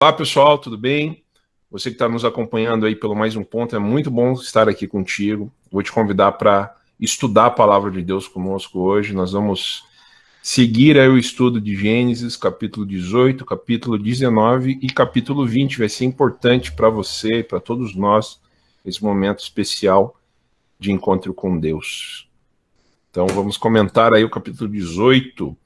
Olá pessoal, tudo bem? Você que está nos acompanhando aí pelo Mais Um Ponto, é muito bom estar aqui contigo. Vou te convidar para estudar a Palavra de Deus conosco hoje. Nós vamos seguir aí o estudo de Gênesis, capítulo 18, capítulo 19 e capítulo 20. Vai ser importante para você e para todos nós esse momento especial de encontro com Deus. Então vamos comentar aí o capítulo 18.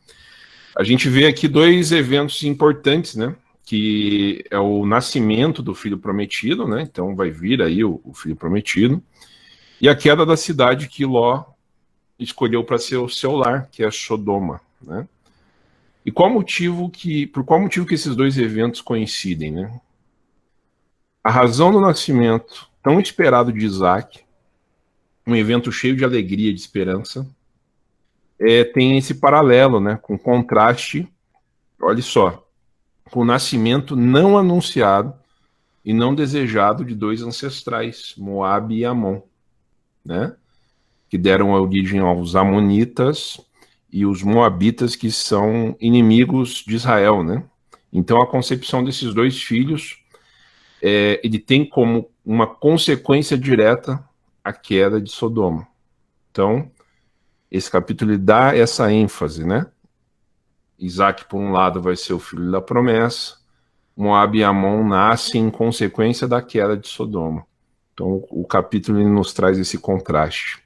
A gente vê aqui dois eventos importantes, né? Que é o nascimento do filho prometido, né? Então vai vir aí o filho prometido, e a queda da cidade que Ló escolheu para ser o seu lar, que é Sodoma, né? E por qual motivo que esses dois eventos coincidem, né? A razão do nascimento tão esperado de Isaac, um evento cheio de alegria e de esperança, tem esse paralelo, né? Com contraste, olha só, com o nascimento não anunciado e não desejado de dois ancestrais, Moabe e Amon, né? Que deram origem aos Amonitas e os Moabitas, que são inimigos de Israel, né? Então a concepção desses dois filhos, ele tem como uma consequência direta a queda de Sodoma. Então esse capítulo ele dá essa ênfase, né? Isaac, por um lado, vai ser o filho da promessa, Moabe e Amon nascem em consequência da queda de Sodoma. Então, o capítulo ele nos traz esse contraste.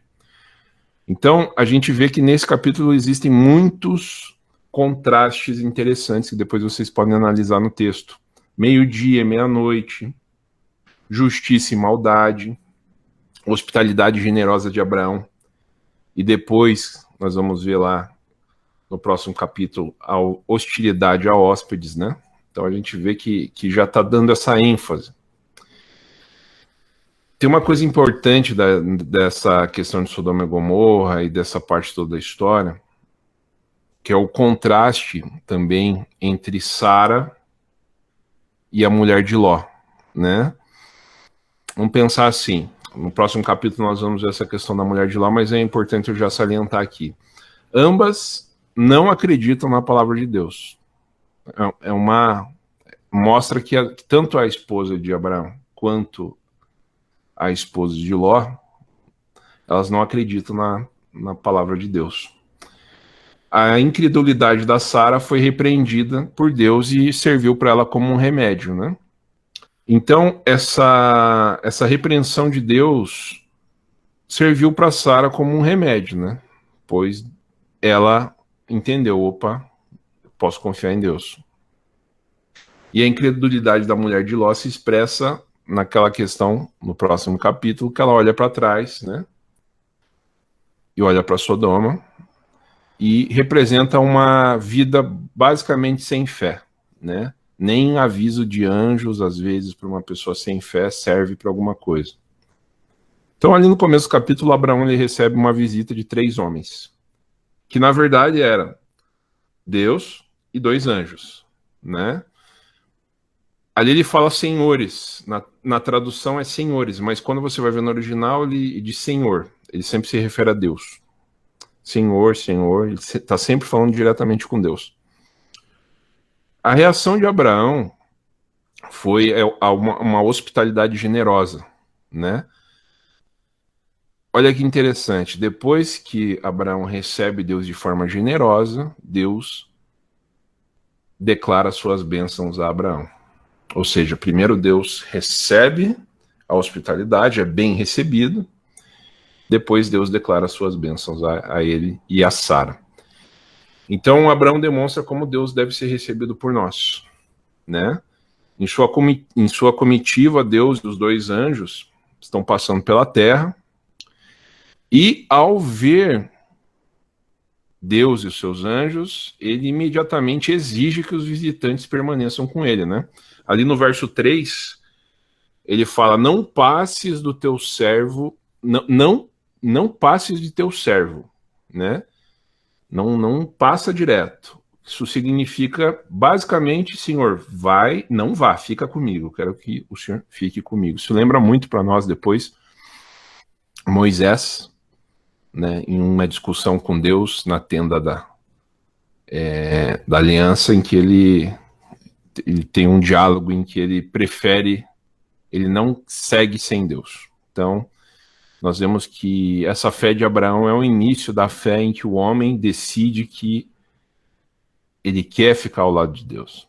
Então, a gente vê que nesse capítulo existem muitos contrastes interessantes que depois vocês podem analisar no texto. Meio-dia, meia-noite, justiça e maldade, hospitalidade generosa de Abraão. E depois, nós vamos ver lá no próximo capítulo, a hostilidade a hóspedes, né? Então a gente vê que já está dando essa ênfase. Tem uma coisa importante dessa questão de Sodoma e Gomorra e dessa parte toda da história, que é o contraste também entre Sara e a mulher de Ló, né? Vamos pensar assim, no próximo capítulo nós vamos ver essa questão da mulher de Ló, mas é importante eu já salientar aqui. Ambas não acreditam na palavra de Deus. Mostra que tanto a esposa de Abraão quanto a esposa de Ló, elas não acreditam na palavra de Deus. A incredulidade da Sara foi repreendida por Deus e serviu para ela como um remédio, né? Então, essa repreensão de Deus serviu para Sara como um remédio, né? Pois ela entendeu, opa, posso confiar em Deus. E a incredulidade da mulher de Ló se expressa naquela questão, no próximo capítulo, que ela olha para trás, né? E olha para Sodoma, e representa uma vida basicamente sem fé, né? Nem aviso de anjos, às vezes, para uma pessoa sem fé, serve para alguma coisa. Então, ali no começo do capítulo, Abraão ele recebe uma visita de 3 homens, que na verdade era Deus e 2 anjos, né? Ali ele fala senhores, na tradução é senhores, mas quando você vai ver no original, ele diz senhor, ele sempre se refere a Deus. Senhor, Senhor, ele está sempre falando diretamente com Deus. A reação de Abraão foi uma hospitalidade generosa, né? Olha que interessante, depois que Abraão recebe Deus de forma generosa, Deus declara suas bênçãos a Abraão. Ou seja, primeiro Deus recebe a hospitalidade, é bem recebido, depois Deus declara suas bênçãos a ele e a Sara. Então Abraão demonstra como Deus deve ser recebido por nós, né? Em sua comitiva, Deus e os 2 anjos estão passando pela terra, e ao ver Deus e os seus anjos, ele imediatamente exige que os visitantes permaneçam com ele, né? Ali no verso 3, ele fala, não passes do teu servo, não passes de teu servo, né? Não passa direto. Isso significa, basicamente, Senhor, não vá, fica comigo, quero que o Senhor fique comigo. Isso lembra muito para nós depois, Moisés, né, em uma discussão com Deus na tenda da aliança, em que ele ele tem um diálogo em que ele não segue sem Deus. Então, nós vemos que essa fé de Abraão é o início da fé em que o homem decide que ele quer ficar ao lado de Deus.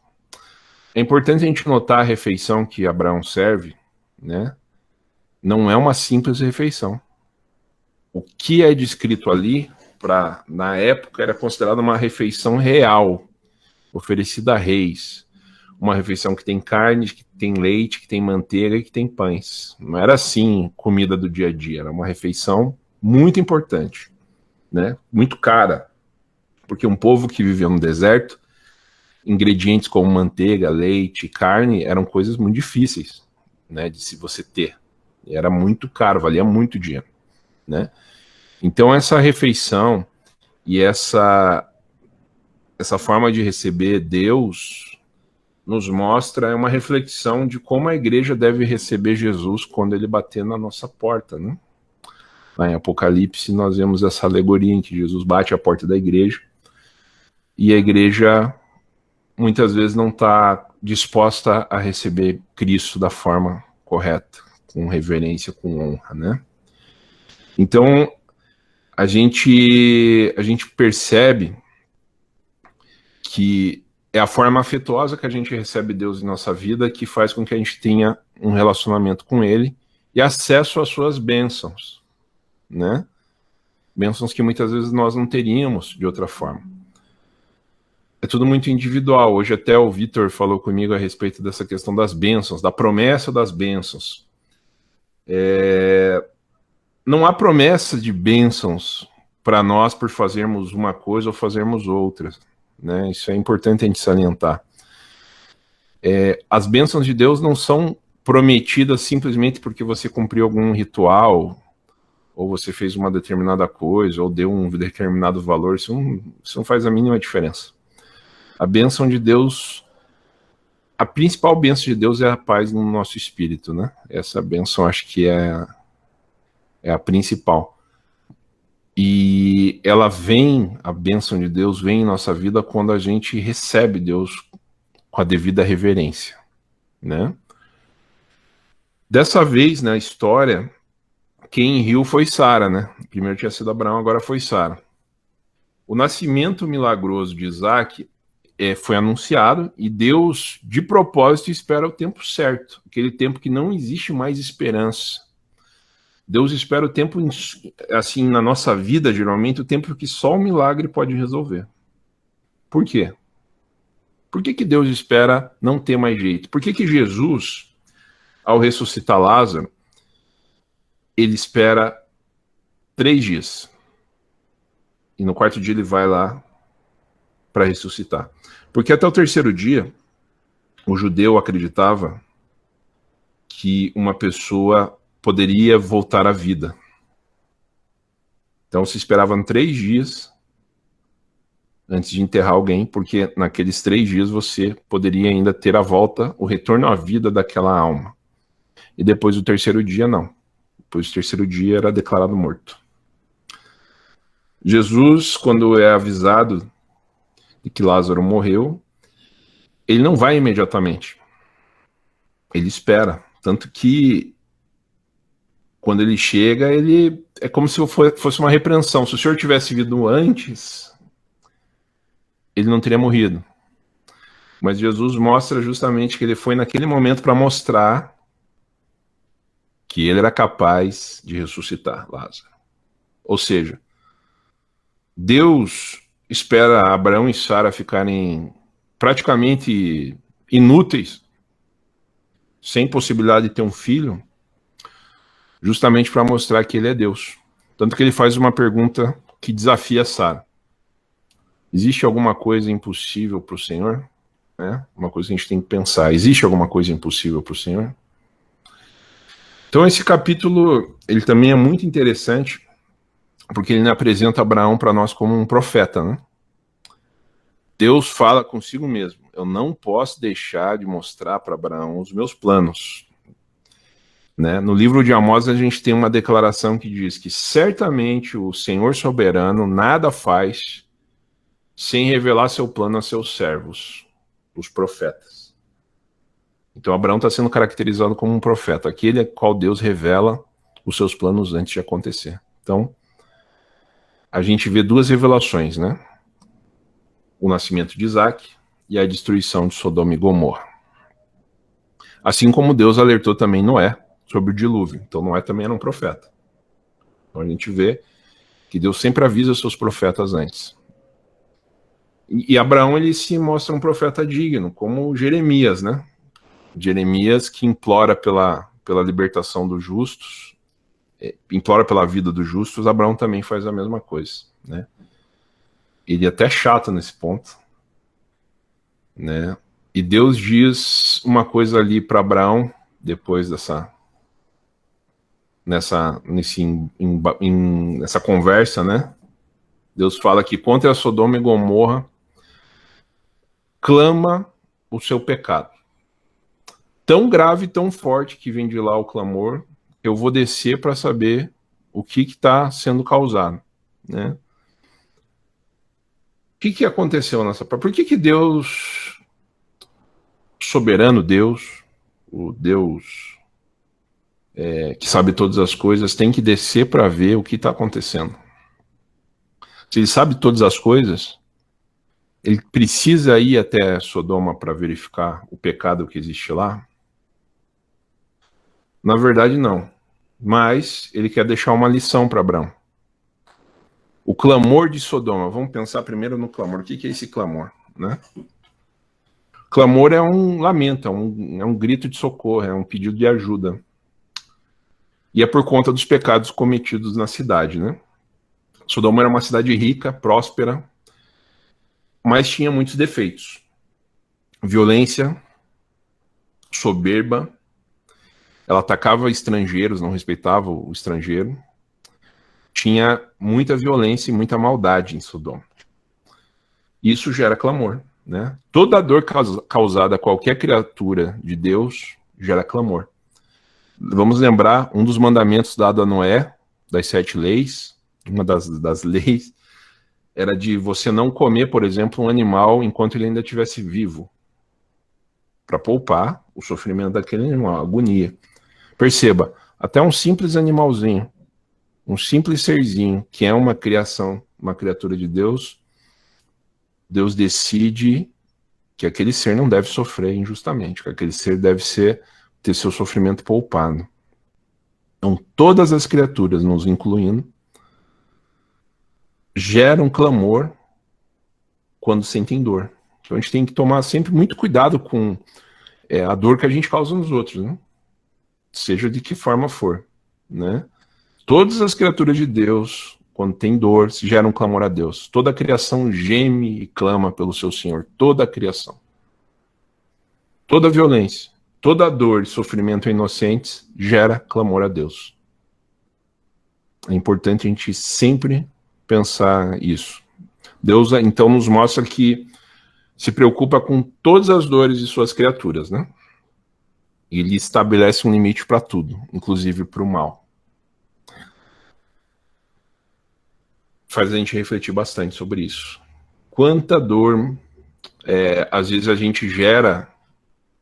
É importante a gente notar a refeição que Abraão serve, né? Não é uma simples refeição. O que é descrito ali, na época, era considerado uma refeição real, oferecida a reis. Uma refeição que tem carne, que tem leite, que tem manteiga e que tem pães. Não era assim comida do dia a dia, era uma refeição muito importante, né? Muito cara, porque um povo que vivia no deserto, ingredientes como manteiga, leite, carne eram coisas muito difíceis, né, de se você ter. Era muito caro, valia muito dinheiro, né? Então essa refeição e essa forma de receber Deus nos mostra uma reflexão de como a igreja deve receber Jesus quando ele bater na nossa porta, né? Lá em Apocalipse nós vemos essa alegoria em que Jesus bate a porta da igreja e a igreja muitas vezes não está disposta a receber Cristo da forma correta, com reverência, com honra, né? Então a gente percebe que é a forma afetuosa que a gente recebe Deus em nossa vida que faz com que a gente tenha um relacionamento com Ele e acesso às suas bênçãos, né? Bênçãos que muitas vezes nós não teríamos de outra forma. É tudo muito individual. Hoje até o Vitor falou comigo a respeito dessa questão das bênçãos, da promessa das bênçãos. Não há promessa de bênçãos para nós por fazermos uma coisa ou fazermos outra, né? Isso é importante a gente salientar. As bênçãos de Deus não são prometidas simplesmente porque você cumpriu algum ritual, ou você fez uma determinada coisa, ou deu um determinado valor. Isso não faz a mínima diferença. A bênção de Deus, a principal bênção de Deus é a paz no nosso espírito, né? Essa bênção acho que é a principal. E a bênção de Deus vem em nossa vida quando a gente recebe Deus com a devida reverência, né? Dessa vez, na história, quem riu foi Sara, né? Primeiro tinha sido Abraão, agora foi Sara. O nascimento milagroso de Isaac foi anunciado e Deus, de propósito, espera o tempo certo, aquele tempo que não existe mais esperança. Deus espera o tempo, assim, na nossa vida, geralmente, o tempo que só o milagre pode resolver. Por quê? Por que Deus espera não ter mais jeito? Por que Jesus, ao ressuscitar Lázaro, ele espera 3 dias? E no 4º dia ele vai lá para ressuscitar. Porque até o 3º dia, o judeu acreditava que uma pessoa poderia voltar à vida. Então se esperavam 3 dias antes de enterrar alguém, porque naqueles 3 dias você poderia ainda ter a volta, o retorno à vida daquela alma. E depois do 3º dia, não. Depois do 3º dia era declarado morto. Jesus, quando é avisado de que Lázaro morreu, ele não vai imediatamente. Ele espera. Tanto que quando ele chega, ele é como se fosse uma repreensão. Se o senhor tivesse vindo antes, ele não teria morrido. Mas Jesus mostra justamente que ele foi naquele momento para mostrar que ele era capaz de ressuscitar Lázaro. Ou seja, Deus espera Abraão e Sara ficarem praticamente inúteis, sem possibilidade de ter um filho, justamente para mostrar que ele é Deus. Tanto que ele faz uma pergunta que desafia Sara. Existe alguma coisa impossível para o Senhor? Uma coisa que a gente tem que pensar. Existe alguma coisa impossível para o Senhor? Então esse capítulo, ele também é muito interessante, porque ele apresenta Abraão para nós como um profeta, né? Deus fala consigo mesmo. Eu não posso deixar de mostrar para Abraão os meus planos. Né? No livro de Amós a gente tem uma declaração que diz que certamente o Senhor soberano nada faz sem revelar seu plano a seus servos, os profetas. Então Abraão está sendo caracterizado como um profeta, aquele a qual Deus revela os seus planos antes de acontecer. Então, a gente vê duas revelações, né? O nascimento de Isaac e a destruição de Sodoma e Gomorra. Assim como Deus alertou também Noé sobre o dilúvio. Então Noé também era um profeta. Então a gente vê que Deus sempre avisa seus profetas antes. E Abraão, ele se mostra um profeta digno, como Jeremias, né? Jeremias que implora pela libertação dos justos, implora pela vida dos justos. Abraão também faz a mesma coisa, né? Ele é até chato nesse ponto, né? E Deus diz uma coisa ali para Abraão, depois nessa conversa, né? Deus fala que contra Sodoma e Gomorra clama o seu pecado. Tão grave, tão forte que vem de lá o clamor, eu vou descer para saber o que está sendo causado, né? O que aconteceu nessa parte? Por que Deus, soberano Deus, o Deus que sabe todas as coisas, tem que descer para ver o que está acontecendo? Se ele sabe todas as coisas, ele precisa ir até Sodoma para verificar o pecado que existe lá? Na verdade, não. Mas ele quer deixar uma lição para Abraão. O clamor de Sodoma. Vamos pensar primeiro no clamor. O que é esse clamor, né? Clamor é um lamento, é um grito de socorro, é um pedido de ajuda. E é por conta dos pecados cometidos na cidade, né? Sodoma era uma cidade rica, próspera, mas tinha muitos defeitos. Violência, soberba, ela atacava estrangeiros, não respeitava o estrangeiro. Tinha muita violência e muita maldade em Sodoma. Isso gera clamor, né? Toda dor causada a qualquer criatura de Deus gera clamor. Vamos lembrar um dos mandamentos dado a Noé, das 7 leis, uma das leis, era de você não comer, por exemplo, um animal enquanto ele ainda estivesse vivo, para poupar o sofrimento daquele animal, a agonia. Perceba, até um simples animalzinho, um simples serzinho, que é uma criação, uma criatura de Deus, Deus decide que aquele ser não deve sofrer injustamente, que aquele ser deve ter seu sofrimento poupado. Então, todas as criaturas, nos incluindo, geram clamor quando sentem dor. Então, a gente tem que tomar sempre muito cuidado com a dor que a gente causa nos outros, né? Seja de que forma for, né? Todas as criaturas de Deus, quando tem dor, geram clamor a Deus. Toda a criação geme e clama pelo seu Senhor. Toda a criação. Toda violência, toda dor e sofrimento inocentes gera clamor a Deus. É importante a gente sempre pensar isso. Deus, então, nos mostra que se preocupa com todas as dores de suas criaturas, né? Ele estabelece um limite para tudo, inclusive para o mal. Faz a gente refletir bastante sobre isso. Quanta dor, às vezes, a gente gera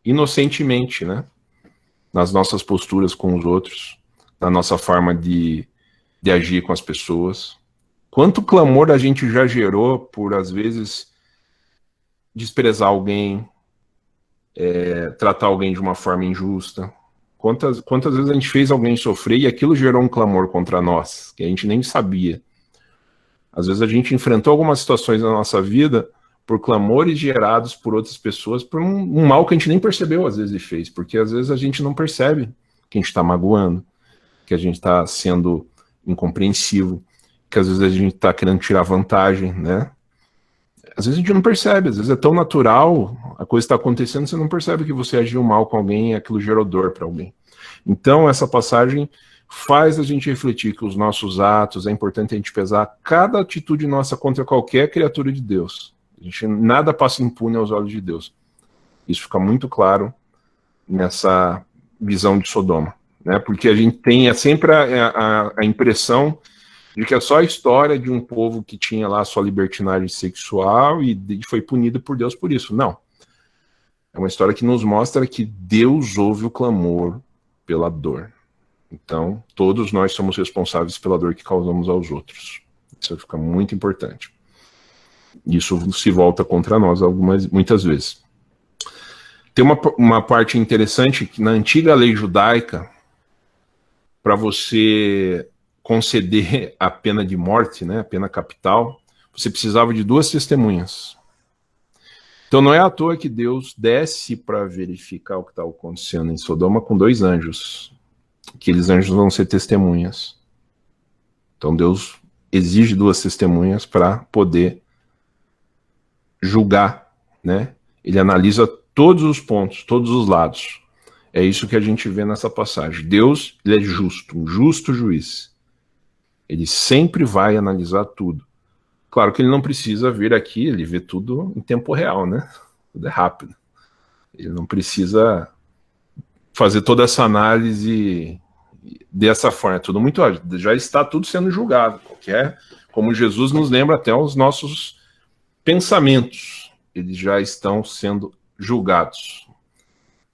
inocentemente, né? Nas nossas posturas com os outros, na nossa forma de agir com as pessoas. Quanto clamor a gente já gerou por, às vezes, desprezar alguém, tratar alguém de uma forma injusta. Quantas vezes a gente fez alguém sofrer e aquilo gerou um clamor contra nós, que a gente nem sabia. Às vezes a gente enfrentou algumas situações na nossa vida por clamores gerados por outras pessoas, por um mal que a gente nem percebeu às vezes fez, porque às vezes a gente não percebe que a gente está magoando, que a gente está sendo incompreensivo, que às vezes a gente está querendo tirar vantagem, né? Às vezes a gente não percebe, às vezes é tão natural, a coisa está acontecendo, você não percebe que você agiu mal com alguém e aquilo gerou dor para alguém. Então essa passagem faz a gente refletir que os nossos atos, é importante a gente pesar cada atitude nossa contra qualquer criatura de Deus. Nada passa impune aos olhos de Deus. Isso fica muito claro nessa visão de Sodoma, né? Porque a gente tem sempre a impressão de que é só a história de um povo que tinha lá a sua libertinagem sexual e foi punido por Deus por isso. Não. É uma história que nos mostra que Deus ouve o clamor pela dor. Então, todos nós somos responsáveis pela dor que causamos aos outros. Isso fica muito importante. Isso se volta contra nós muitas vezes. Tem uma parte interessante que na antiga lei judaica, para você conceder a pena de morte, né, a pena capital, você precisava de 2 testemunhas. Então não é à toa que Deus desce para verificar o que está acontecendo em Sodoma com 2 anjos. Aqueles anjos vão ser testemunhas. Então Deus exige 2 testemunhas para poder julgar, né? Ele analisa todos os pontos, todos os lados. É isso que a gente vê nessa passagem. Deus, ele é justo, um justo juiz. Ele sempre vai analisar tudo. Claro que ele não precisa vir aqui, ele vê tudo em tempo real, né? Tudo é rápido. Ele não precisa fazer toda essa análise dessa forma. É tudo muito ágil. Já está tudo sendo julgado. Como Jesus nos lembra, até os nossos pensamentos, eles já estão sendo julgados.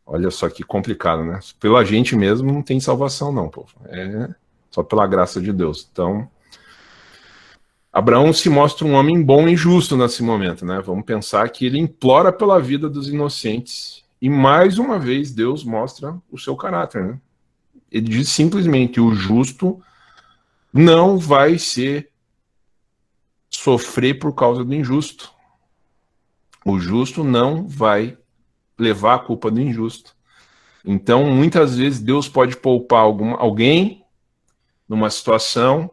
Olha só que complicado, né? Pela gente mesmo não tem salvação, não, povo. É só pela graça de Deus. Então, Abraão se mostra um homem bom e justo nesse momento, né? Vamos pensar que ele implora pela vida dos inocentes. E mais uma vez Deus mostra o seu caráter, né? Ele diz simplesmente: o justo não vai sofrer por causa do injusto. O justo não vai levar a culpa do injusto. Então, muitas vezes Deus pode poupar alguém numa situação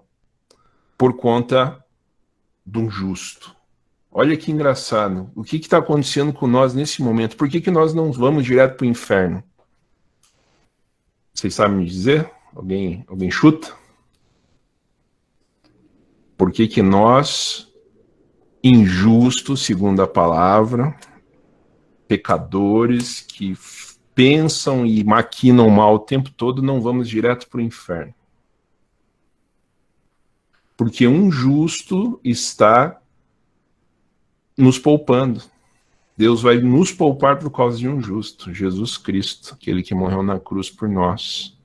por conta de um justo. Olha que engraçado. O que está acontecendo com nós nesse momento? Por que nós não vamos direto para o inferno? Vocês sabem me dizer? Alguém chuta? Por que nós, injustos, segundo a palavra, pecadores que pensam e maquinam mal o tempo todo, não vamos direto para o inferno? Porque um justo está nos poupando. Deus vai nos poupar por causa de um justo, Jesus Cristo, aquele que morreu na cruz por nós.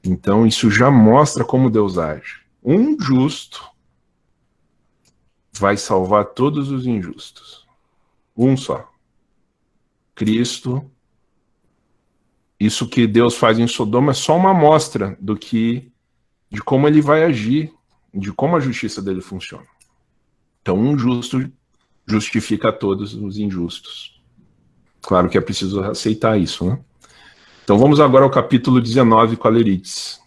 Então isso já mostra como Deus age. Um justo vai salvar todos os injustos. Um só. Cristo. Isso que Deus faz em Sodoma é só uma amostra de como ele vai agir, de como a justiça dele funciona. Então um justo justifica todos os injustos. Claro que é preciso aceitar isso, né? Então vamos agora ao capítulo 19 com a Lerites.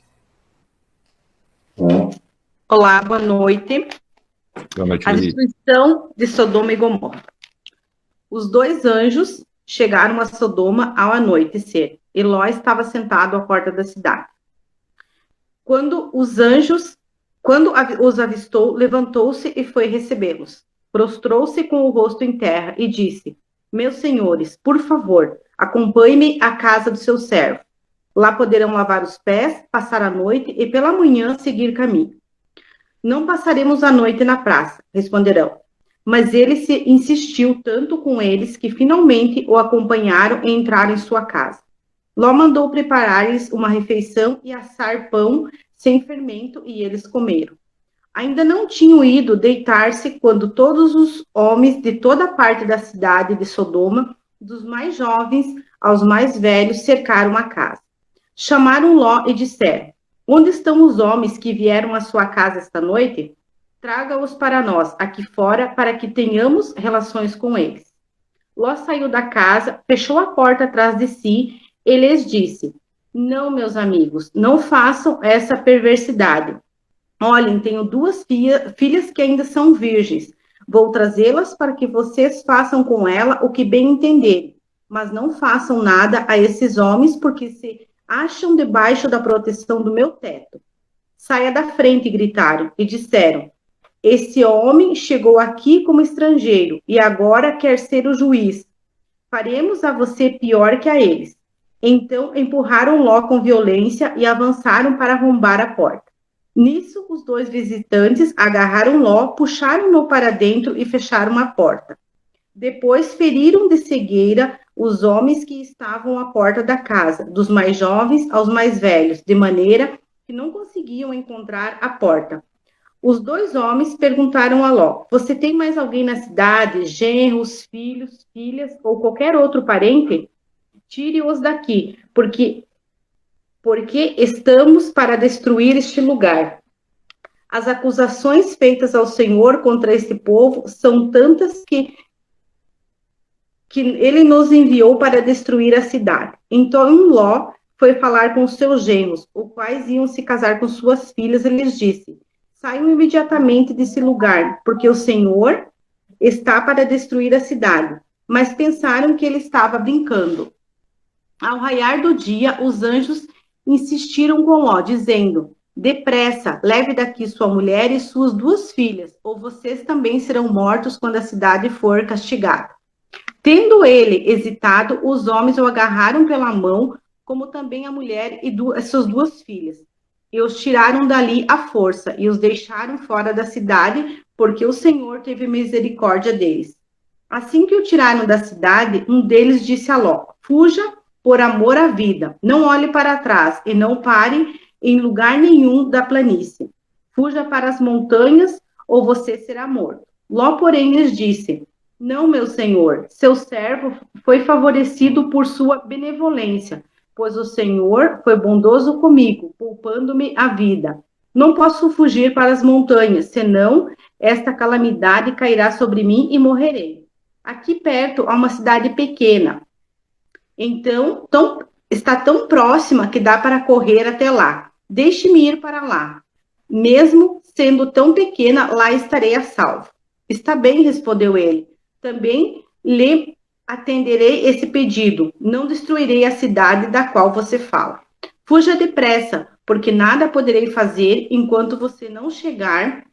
Olá, boa noite. Boa noite, A Lerites. destruição de Sodoma e Gomorra. Os 2 anjos chegaram a Sodoma ao anoitecer, e Ló estava sentado à porta da cidade. Quando os avistou, levantou-se e foi recebê-los. Prostrou-se com o rosto em terra e disse: meus senhores, por favor, acompanhe-me à casa do seu servo. Lá poderão lavar os pés, passar a noite e pela manhã seguir caminho. Não passaremos a noite na praça, responderão. Mas ele insistiu tanto com eles que finalmente o acompanharam e entraram em sua casa. Ló mandou preparar-lhes uma refeição e assar pão sem fermento, e eles comeram. Ainda não tinham ido deitar-se quando todos os homens de toda a parte da cidade de Sodoma, dos mais jovens aos mais velhos, cercaram a casa. Chamaram Ló e disseram: onde estão os homens que vieram à sua casa esta noite? Traga-os para nós, aqui fora, para que tenhamos relações com eles. Ló saiu da casa, fechou a porta atrás de si e lhes disse: não, meus amigos, não façam essa perversidade. Olhem, tenho 2 filhas que ainda são virgens. Vou trazê-las para que vocês façam com ela o que bem entenderem. Mas não façam nada a esses homens, porque se acham debaixo da proteção do meu teto. Saia da frente, gritaram, e disseram: esse homem chegou aqui como estrangeiro e agora quer ser o juiz. Faremos a você pior que a eles. Então empurraram Ló com violência e avançaram para arrombar a porta. Nisso, os 2 visitantes agarraram Ló, puxaram-no para dentro e fecharam a porta. Depois feriram de cegueira os homens que estavam à porta da casa, dos mais jovens aos mais velhos, de maneira que não conseguiam encontrar a porta. Os 2 homens perguntaram a Ló: Você tem mais alguém na cidade, genros, filhos, filhas ou qualquer outro parente? Tire-os daqui, porque estamos para destruir este lugar. As acusações feitas ao Senhor contra este povo são tantas que ele nos enviou para destruir a cidade. Então Ló foi falar com os seus genros, os quais iam se casar com suas filhas, e lhes disse: Saiam imediatamente desse lugar, porque o Senhor está para destruir a cidade. Mas pensaram que ele estava brincando. Ao raiar do dia, os anjos insistiram com Ló, dizendo: Depressa, leve daqui sua mulher e suas 2 filhas, ou vocês também serão mortos quando a cidade for castigada. Tendo ele hesitado, os homens o agarraram pela mão, como também a mulher e suas 2 filhas, e os tiraram dali à força, e os deixaram fora da cidade, porque o Senhor teve misericórdia deles. Assim que o tiraram da cidade, um deles disse a Ló: Fuja por amor à vida, não olhe para trás, e não pare em lugar nenhum da planície. Fuja para as montanhas, ou você será morto. Ló, porém, lhes disse: Não, meu senhor, seu servo foi favorecido por sua benevolência, pois o Senhor foi bondoso comigo, poupando-me a vida. Não posso fugir para as montanhas, senão esta calamidade cairá sobre mim e morrerei. Aqui perto há uma cidade pequena, então está tão próxima que dá para correr até lá. Deixe-me ir para lá. Mesmo sendo tão pequena, lá estarei a salvo. Está bem, respondeu ele. Também lhe atenderei esse pedido. Não destruirei a cidade da qual você fala. Fuja depressa, porque nada poderei fazer enquanto você não chegar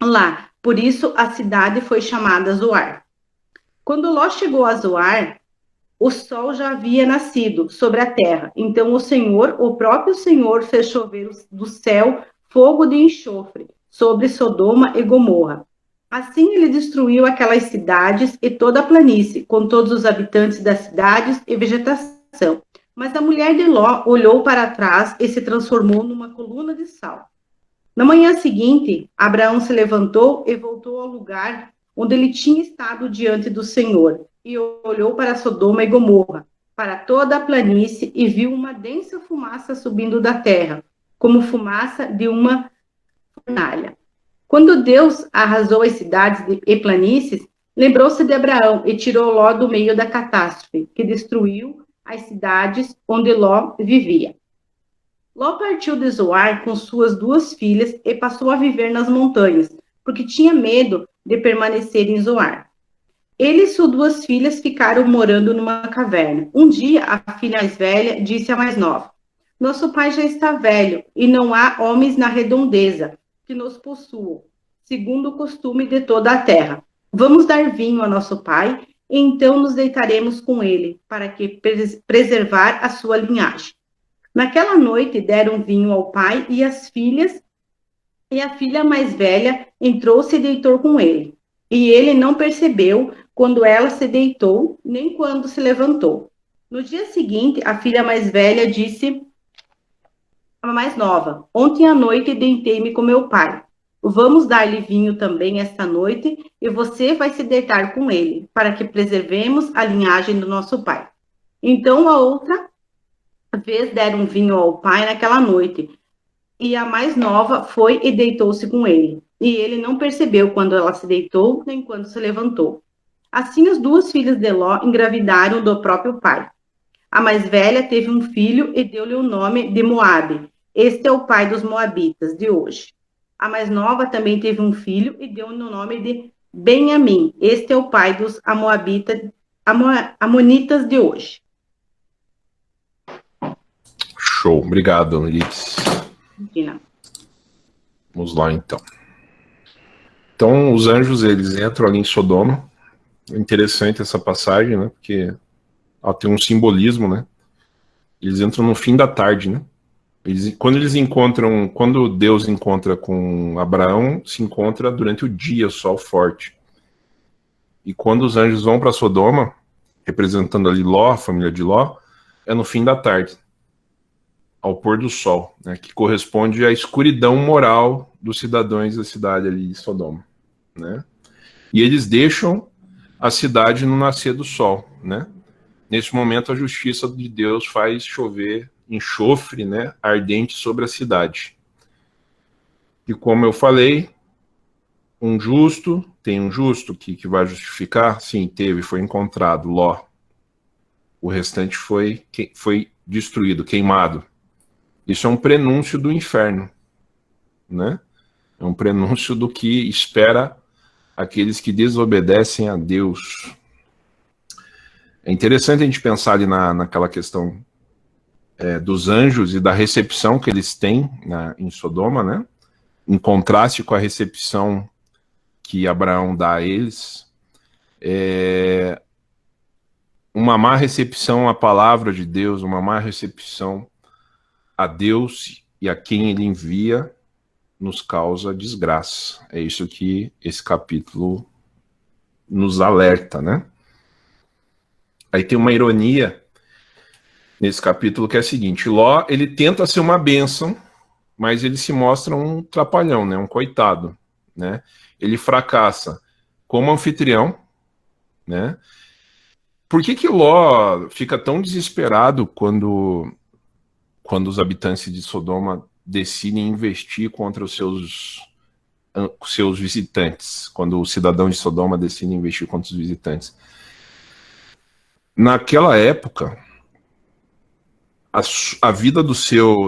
lá. Por isso a cidade foi chamada Zoar. Quando Ló chegou a Zoar, o sol já havia nascido sobre a terra. Então o próprio Senhor, fez chover do céu fogo de enxofre sobre Sodoma e Gomorra. Assim ele destruiu aquelas cidades e toda a planície, com todos os habitantes das cidades e vegetação. Mas a mulher de Ló olhou para trás e se transformou numa coluna de sal. Na manhã seguinte, Abraão se levantou e voltou ao lugar onde ele tinha estado diante do Senhor, e olhou para Sodoma e Gomorra, para toda a planície, e viu uma densa fumaça subindo da terra, como fumaça de uma fornalha. Quando Deus arrasou as cidades e planícies, lembrou-se de Abraão e tirou Ló do meio da catástrofe, que destruiu as cidades onde Ló vivia. Ló partiu de Zoar com suas 2 filhas e passou a viver nas montanhas, porque tinha medo de permanecer em Zoar. Ele e suas 2 filhas ficaram morando numa caverna. Um dia, a filha mais velha disse à mais nova: Nosso pai já está velho e não há homens na redondeza que nos possuam, segundo o costume de toda a terra. Vamos dar vinho a nosso pai e então nos deitaremos com ele, para que preservar a sua linhagem. Naquela noite deram vinho ao pai e às filhas, e a filha mais velha entrou-se e deitou com ele. E ele não percebeu quando ela se deitou, nem quando se levantou. No dia seguinte, a filha mais velha disse à mais nova: Ontem à noite deitei-me com meu pai. Vamos dar-lhe vinho também esta noite, e você vai se deitar com ele, para que preservemos a linhagem do nosso pai. Então a outra vez deram vinho ao pai naquela noite, e a mais nova foi e deitou-se com ele. E ele não percebeu quando ela se deitou, nem quando se levantou. Assim, as 2 filhas de Ló engravidaram do próprio pai. A mais velha teve um filho e deu-lhe o nome de Moabe. Este é o pai dos moabitas de hoje. A mais nova também teve um filho e deu-lhe o nome de Benjamim. Este é o pai dos amonitas de hoje. Show, obrigado, Liz. Imagina. Vamos lá, então. Então, os anjos, eles entram ali em Sodoma. É interessante essa passagem, né? Porque ela tem um simbolismo, né? Eles entram no fim da tarde, né? Quando Deus encontra com Abraão, se encontra durante o dia, sol forte. E quando os anjos vão para Sodoma, representando ali Ló, a família de Ló, é no fim da tarde, ao pôr do sol, né, que corresponde à escuridão moral dos cidadãos da cidade ali de Sodoma, né? E eles deixam a cidade no nascer do sol, né? Nesse momento a justiça de Deus faz chover enxofre, né, ardente sobre a cidade. E como eu falei, tem um justo que vai justificar? Sim, teve, foi encontrado, Ló. O restante foi destruído, queimado. Isso é um prenúncio do inferno, né? É um prenúncio do que espera aqueles que desobedecem a Deus. É interessante a gente pensar ali naquela questão dos anjos e da recepção que eles têm em Sodoma, né? Em contraste com a recepção que Abraão dá a eles. Uma má recepção à palavra de Deus, uma má recepção a Deus e a quem ele envia, nos causa desgraça. É isso que esse capítulo nos alerta, né? Aí tem uma ironia nesse capítulo que é a seguinte: Ló, ele tenta ser uma bênção, mas ele se mostra um trapalhão, né? Um coitado, né? Ele fracassa como anfitrião, né? Por que Ló fica tão desesperado quando os habitantes de Sodoma decidem investir contra os seus visitantes, quando os cidadãos de Sodoma decidem investir contra os visitantes? Naquela época, a vida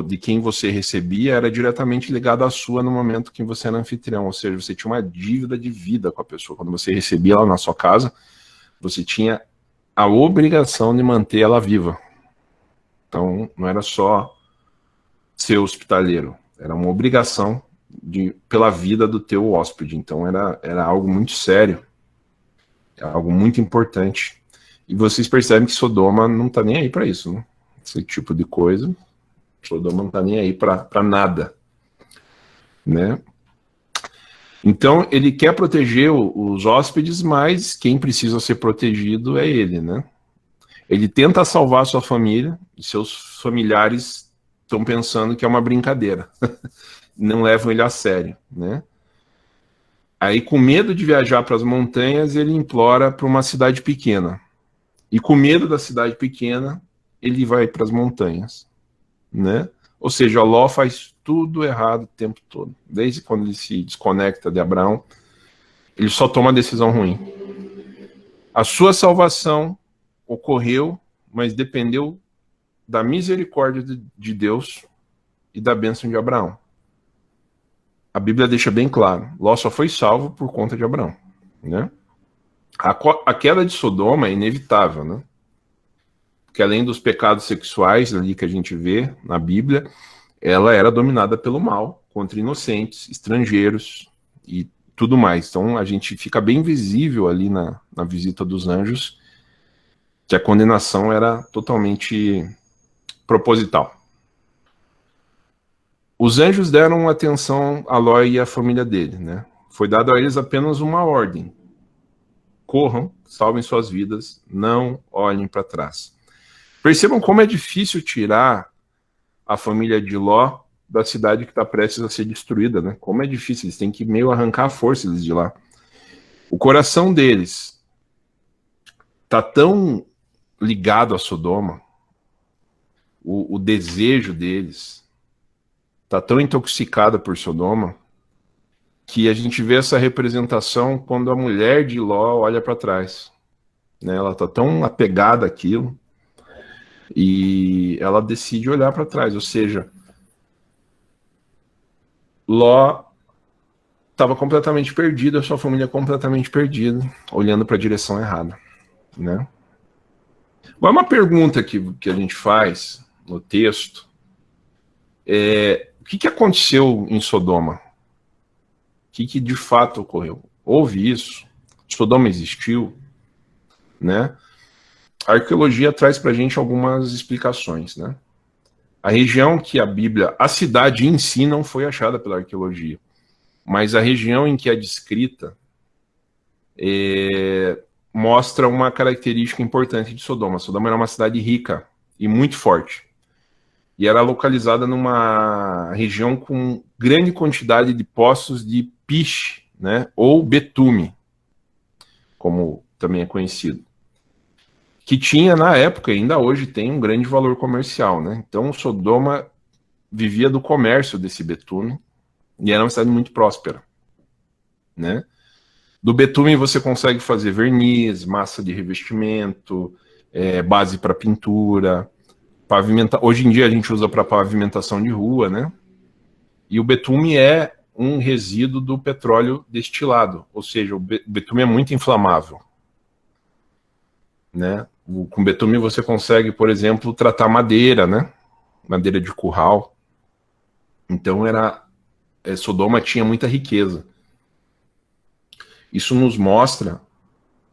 de quem você recebia era diretamente ligada à sua no momento que você era anfitrião, ou seja, você tinha uma dívida de vida com a pessoa. Quando você recebia ela na sua casa, você tinha a obrigação de manter ela viva. Então, não era só ser hospitaleiro, era uma obrigação pela vida do teu hóspede. Então, era algo muito sério, algo muito importante. E vocês percebem que Sodoma não está nem aí para isso, né? Esse tipo de coisa, Sodoma não está nem aí para nada, né? Então, ele quer proteger os hóspedes, mas quem precisa ser protegido é ele, né? Ele tenta salvar sua família, e seus familiares estão pensando que é uma brincadeira. Não levam ele a sério, né? Aí, com medo de viajar para as montanhas, ele implora para uma cidade pequena. E com medo da cidade pequena, ele vai para as montanhas, né? Ou seja, Ló faz tudo errado o tempo todo. Desde quando ele se desconecta de Abraão, ele só toma decisão ruim. A sua salvação ocorreu, mas dependeu da misericórdia de Deus e da bênção de Abraão. A Bíblia deixa bem claro, Ló só foi salvo por conta de Abraão, né? A queda de Sodoma é inevitável, né? Porque além dos pecados sexuais ali que a gente vê na Bíblia, ela era dominada pelo mal, contra inocentes, estrangeiros e tudo mais. Então a gente fica bem visível ali na visita dos anjos que a condenação era totalmente proposital. Os anjos deram atenção a Ló e a família dele, né? Foi dado a eles apenas uma ordem: corram, salvem suas vidas, não olhem para trás. Percebam como é difícil tirar a família de Ló da cidade que está prestes a ser destruída, né? Como é difícil, eles têm que meio arrancar a força deles de lá. O coração deles está tão ligado a Sodoma, o desejo deles está tão intoxicado por Sodoma, que a gente vê essa representação quando a mulher de Ló olha para trás, né? Ela está tão apegada àquilo, e ela decide olhar para trás, ou seja, Ló estava completamente perdido, a sua família completamente perdida, olhando para a direção errada, né? Agora, uma pergunta que a gente faz no texto é: o que aconteceu em Sodoma? O que de fato ocorreu? Houve isso? Sodoma existiu? Né? A arqueologia traz para a gente algumas explicações, né? A região que a cidade em si não foi achada pela arqueologia, mas a região em que é descrita mostra uma característica importante de Sodoma. Sodoma era uma cidade rica e muito forte. E era localizada numa região com grande quantidade de poços de piche, né, ou betume, como também é conhecido, que tinha na época, e ainda hoje tem, um grande valor comercial, né? Então Sodoma vivia do comércio desse betume e era uma cidade muito próspera, né? Do betume você consegue fazer verniz, massa de revestimento, base para pintura, hoje em dia a gente usa para pavimentação de rua, né? E o betume é um resíduo do petróleo destilado, ou seja, o betume é muito inflamável, né? Com betume você consegue, por exemplo, tratar madeira, né? Madeira de curral. Então Sodoma tinha muita riqueza. Isso nos mostra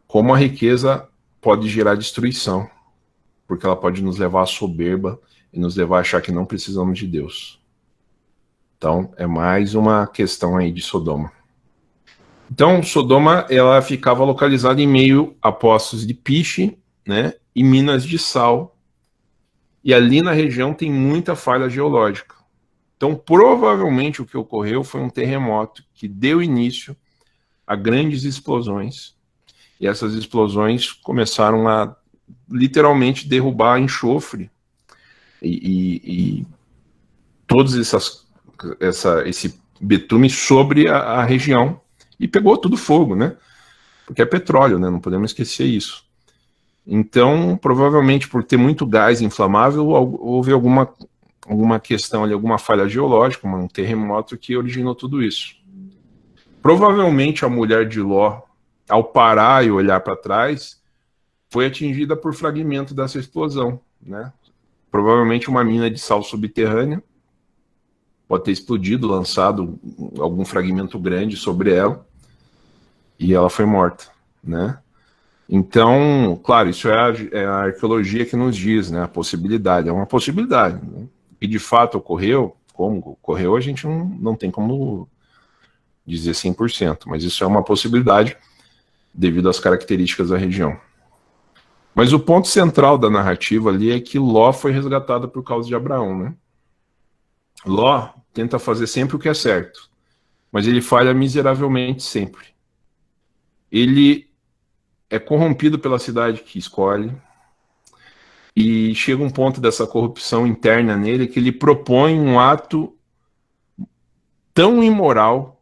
como a riqueza pode gerar destruição, porque ela pode nos levar à soberba e nos levar a achar que não precisamos de Deus. Então, é mais uma questão aí de Sodoma. Então, Sodoma, ela ficava localizada em meio a poços de piche, né, e minas de sal. E ali na região tem muita falha geológica. Então, provavelmente o que ocorreu foi um terremoto que deu início a grandes explosões. E essas explosões começaram a literalmente derrubar enxofre e todos esse betume sobre a região, e pegou tudo fogo, né? Porque é petróleo, né? Não podemos esquecer isso. Então, provavelmente por ter muito gás inflamável, houve alguma questão ali, alguma falha geológica, um terremoto que originou tudo isso. Provavelmente a mulher de Ló, ao parar e olhar para trás, foi atingida por fragmento dessa explosão, né? Provavelmente uma mina de sal subterrânea pode ter explodido, lançado algum fragmento grande sobre ela, e ela foi morta, né? Então, claro, isso é a arqueologia que nos diz, né? A possibilidade, é uma possibilidade, né? E de fato ocorreu, como ocorreu, a gente não tem como dizer 100%, mas isso é uma possibilidade devido às características da região. Mas o ponto central da narrativa ali é que Ló foi resgatado por causa de Abraão, né? Ló tenta fazer sempre o que é certo, mas ele falha miseravelmente sempre. Ele é corrompido pela cidade que escolhe, e chega um ponto dessa corrupção interna nele que ele propõe um ato tão imoral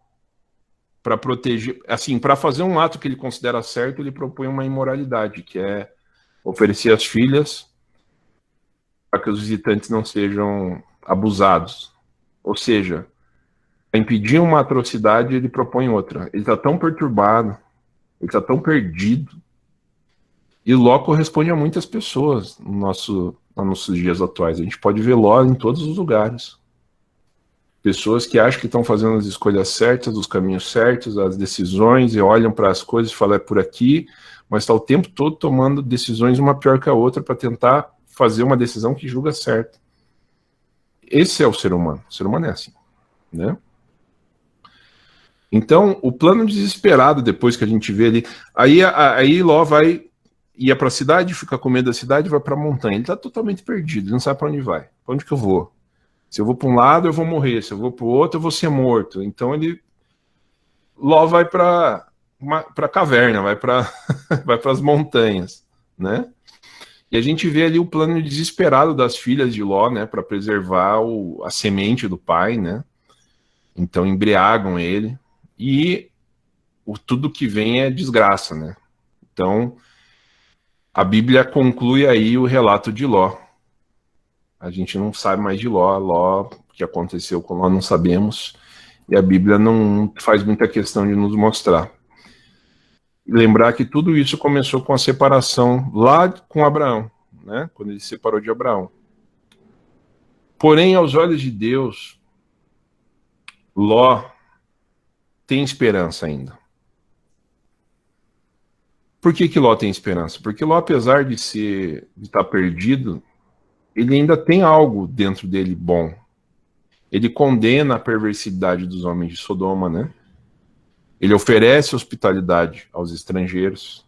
para proteger, assim, para fazer um ato que ele considera certo, ele propõe uma imoralidade, que é oferecer as filhas para que os visitantes não sejam abusados. Ou seja, para impedir uma atrocidade, ele propõe outra. Ele está tão perturbado, ele está tão perdido. E Ló corresponde a muitas pessoas nos nossos dias atuais. A gente pode ver Ló em todos os lugares. Pessoas que acham que estão fazendo as escolhas certas, os caminhos certos, as decisões, e olham para as coisas e falam, é por aqui, mas está o tempo todo tomando decisões uma pior que a outra para tentar fazer uma decisão que julga certa. Esse é o ser humano. O ser humano é assim, né? Então, o plano desesperado, depois que a gente vê ali, aí Ló ia para a cidade, fica com medo da cidade, vai para a montanha. Ele está totalmente perdido, ele não sabe para onde vai. Para onde que eu vou? Se eu vou para um lado, eu vou morrer. Se eu vou para o outro, eu vou ser morto. Então Ló vai para a caverna, vai para as montanhas, né? E a gente vê ali o plano desesperado das filhas de Ló, né, para preservar a semente do pai, né? Então embriagam ele e tudo que vem é desgraça, né? Então a Bíblia conclui aí o relato de Ló. A gente não sabe mais de Ló, o que aconteceu com Ló não sabemos, e a Bíblia não faz muita questão de nos mostrar. E lembrar que tudo isso começou com a separação lá com Abraão, né? Quando ele se separou de Abraão. Porém, aos olhos de Deus, Ló tem esperança ainda. Por que Ló tem esperança? Porque Ló, apesar de estar perdido, ele ainda tem algo dentro dele bom. Ele condena a perversidade dos homens de Sodoma, né? Ele oferece hospitalidade aos estrangeiros.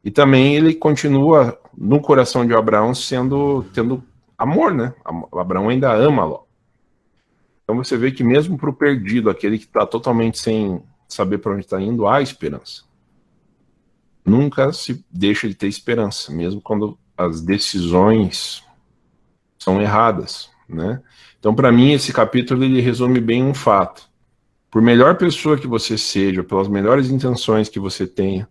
E também ele continua no coração de Abraão tendo amor, né? Abraão ainda ama Ló. Então você vê que mesmo para o perdido, aquele que está totalmente sem saber para onde está indo, há esperança. Nunca se deixa de ter esperança, mesmo quando as decisões são erradas, né? Então, para mim, esse capítulo ele resume bem um fato. Por melhor pessoa que você seja, pelas melhores intenções que você tenha,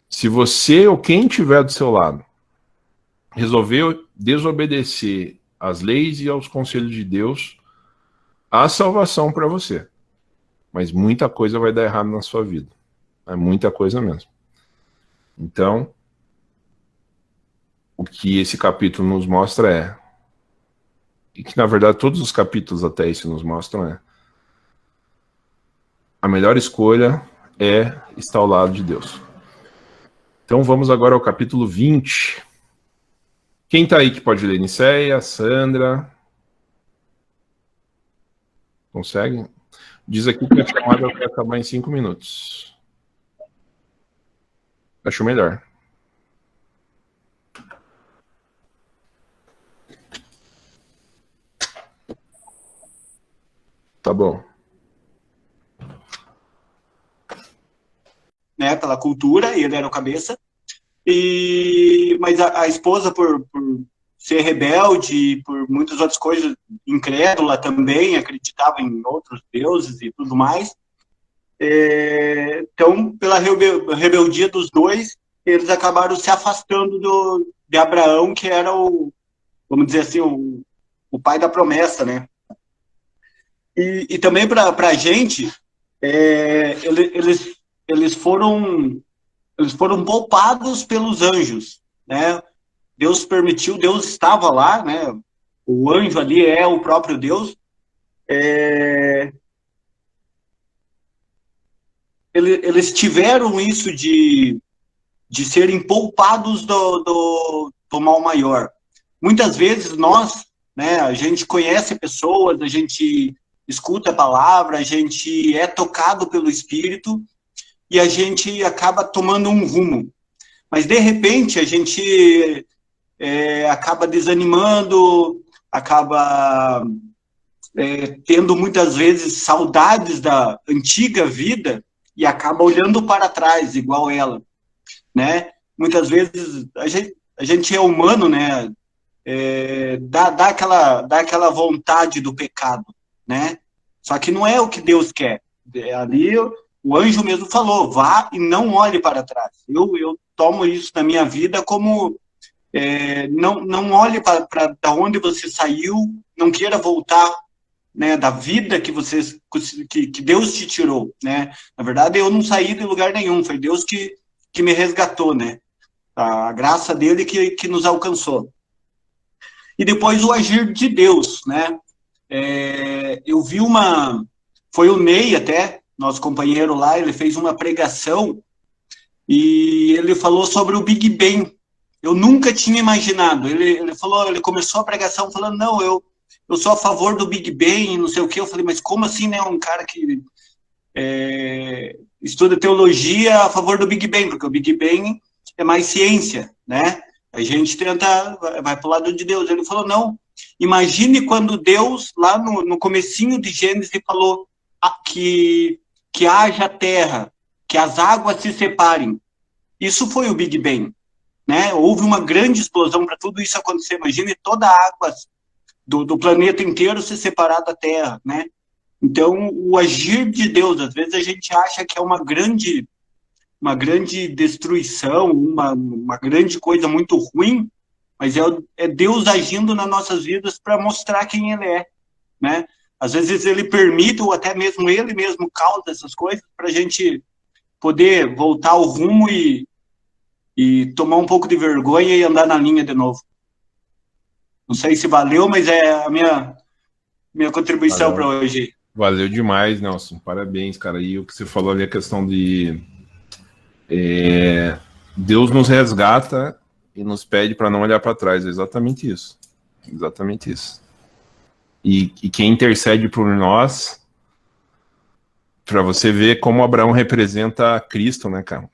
se você ou quem estiver do seu lado resolveu desobedecer às leis e aos conselhos de Deus, há salvação para você. Mas muita coisa vai dar errado na sua vida. É muita coisa mesmo. Então, o que esse capítulo nos mostra e que na verdade todos os capítulos até esse nos mostram a melhor escolha é estar ao lado de Deus. Então vamos agora ao capítulo 20. Quem está aí que pode ler? Niceia, Sandra? Consegue? Diz aqui que a chamada vai acabar em 5 minutos. Acho melhor. Tá bom. Né, pela cultura, e ele era o cabeça. Mas a esposa, por ser rebelde, por muitas outras coisas, incrédula também, acreditava em outros deuses e tudo mais. Então, pela rebeldia dos dois, eles acabaram se afastando de Abraão, que era vamos dizer assim, o pai da promessa, né? E também para a gente, eles foram poupados pelos anjos, né? Deus permitiu, Deus estava lá, né? O anjo ali é o próprio Deus. Eles tiveram isso de serem poupados do mal maior. Muitas vezes nós, né? A gente conhece pessoas, a gente escuta a palavra, a gente é tocado pelo Espírito e a gente acaba tomando um rumo. Mas, de repente, a gente acaba desanimando, acaba tendo, muitas vezes, saudades da antiga vida e acaba olhando para trás, igual ela, né? Muitas vezes, a gente é humano, né? Dá aquela vontade do pecado, né? Só que não é o que Deus quer. Ali o anjo mesmo falou, vá e não olhe para trás. Eu tomo isso na minha vida como não olhe para da onde você saiu, não queira voltar, né, da vida que Deus te tirou, né? Na verdade, eu não saí de lugar nenhum, foi Deus que me resgatou, né? A graça dele que nos alcançou. E depois o agir de Deus, né? Eu vi foi o Ney até, nosso companheiro lá, ele fez uma pregação e ele falou sobre o Big Bang. Eu nunca tinha imaginado. Ele começou a pregação falando, não, eu sou a favor do Big Bang, não sei o quê. Eu falei, mas como assim, né? Um cara que estuda teologia a favor do Big Bang, porque o Big Bang é mais ciência, né? A gente vai para o lado de Deus. Ele falou, não, imagine quando Deus, lá no comecinho de Gênesis, falou que haja terra, que as águas se separem. Isso foi o Big Bang, né? Houve uma grande explosão para tudo isso acontecer. Imagine toda a água do planeta inteiro se separar da Terra, né? Então, o agir de Deus, às vezes a gente acha que é uma grande destruição, uma grande coisa muito ruim, mas é Deus agindo nas nossas vidas para mostrar quem Ele é, né? Às vezes Ele permite, ou até mesmo Ele mesmo causa essas coisas, para a gente poder voltar ao rumo e tomar um pouco de vergonha e andar na linha de novo. Não sei se valeu, mas é a minha contribuição para hoje. Valeu demais, Nelson. Parabéns, cara. E o que você falou ali, a questão de Deus nos resgata e nos pede para não olhar para trás. É exatamente isso. Exatamente isso. E quem intercede por nós, para você ver como Abraão representa Cristo, né, cara?